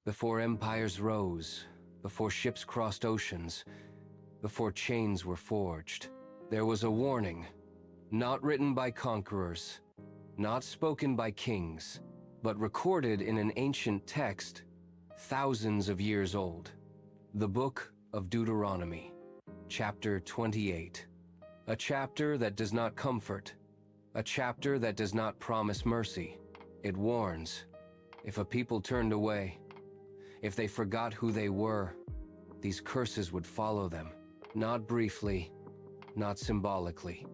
before empires rose, before ships crossed oceans, before chains were forged. There was a warning, not written by conquerors, not spoken by kings, but recorded in an ancient text thousands of years old. The book of Deuteronomy, chapter 28. A chapter that does not comfort, a chapter that does not promise mercy. It warns, if a people turned away, if they forgot who they were, these curses would follow them, not briefly, not symbolically,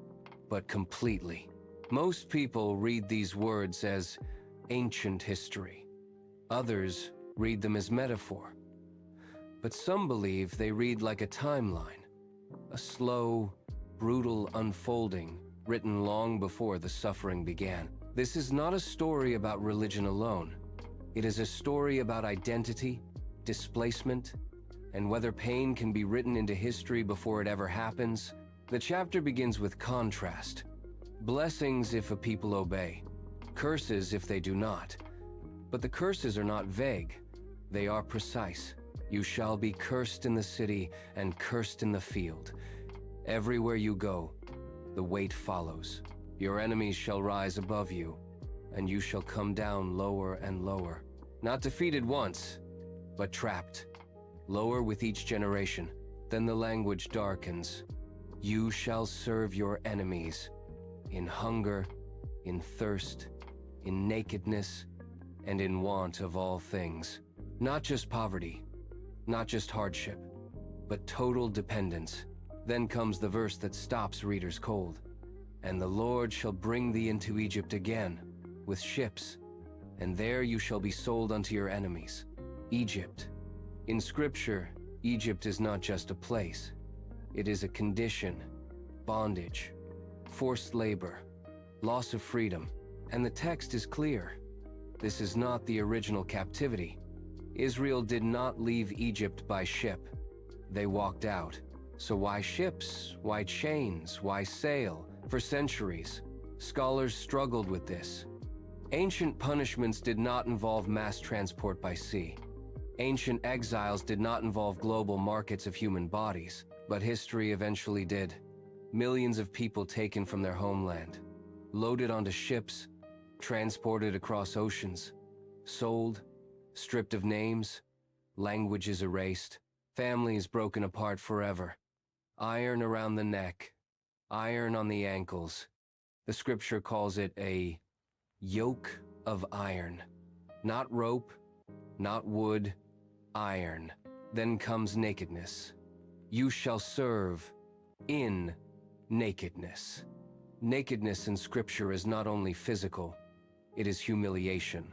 but completely. Most people read these words as ancient history. Others read them as metaphor. But some believe they read like a timeline, a slow, brutal unfolding written long before the suffering began. This is not a story about religion alone. It is a story about identity, displacement, and whether pain can be written into history before it ever happens. The chapter begins with contrast. Blessings if a people obey, curses if they do not. But the curses are not vague, they are precise. You shall be cursed in the city and cursed in the field. Everywhere you go, the weight follows. Your enemies shall rise above you, and you shall come down lower and lower. Not defeated once, but trapped. Lower with each generation. Then the language darkens. You shall serve your enemies in hunger, in thirst, in nakedness, and in want of all things. Not just poverty, not just hardship, but total dependence. Then comes the verse that stops readers cold. And the Lord shall bring thee into Egypt again, with ships, and there you shall be sold unto your enemies. Egypt. In Scripture, Egypt is not just a place. It is a condition, bondage, forced labor, loss of freedom. And the text is clear. This is not the original captivity. Israel did not leave Egypt by ship. They walked out. So why ships? Why chains? Why sail? For centuries, scholars struggled with this. Ancient punishments did not involve mass transport by sea. Ancient exiles did not involve global markets of human bodies, but history eventually did. Millions of people taken from their homeland, loaded onto ships, transported across oceans, sold, stripped of names, languages erased, families broken apart forever. Iron around the neck, iron on the ankles. The Scripture calls it a yoke of iron. Not rope, not wood, iron. Then comes nakedness. You shall serve in nakedness. Nakedness in Scripture is not only physical, it is humiliation,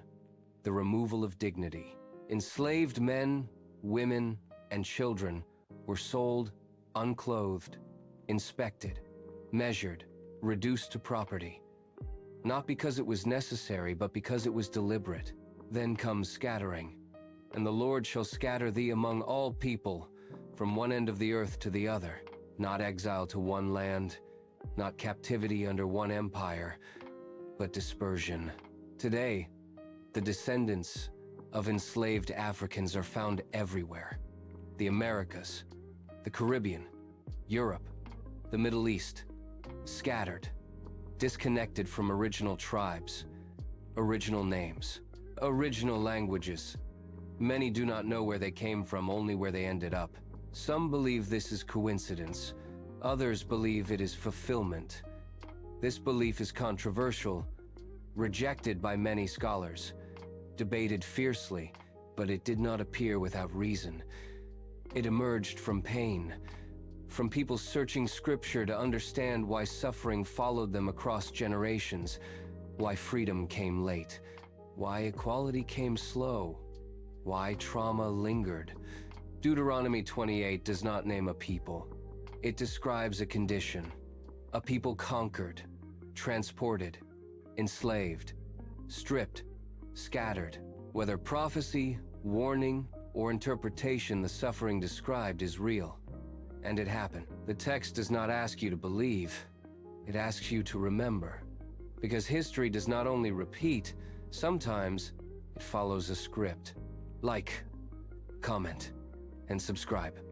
the removal of dignity. Enslaved men, women, and children were sold unclothed, inspected, measured, reduced to property. Not because it was necessary, but because it was deliberate. Then comes scattering. And the Lord shall scatter thee among all people, from one end of the earth to the other. Not exile to one land, not captivity under one empire, but dispersion. Today, the descendants of enslaved Africans are found everywhere. The Americas, the Caribbean, Europe, the Middle East, scattered, disconnected from original tribes, original names, original languages. Many do not know where they came from, only where they ended up. Some believe this is coincidence. Others believe it is fulfillment. This belief is controversial, rejected by many scholars, debated fiercely, but it did not appear without reason. It emerged from pain, from people searching Scripture to understand why suffering followed them across generations, why freedom came late, why equality came slow, why trauma lingered. Deuteronomy 28 does not name a people. It describes a condition, a people conquered, transported, enslaved, stripped, scattered. Whether prophecy, warning, or interpretation, the suffering described is real. And it happened. The text does not ask you to believe, it asks you to remember. Because history does not only repeat, sometimes it follows a script. Like comment, and subscribe.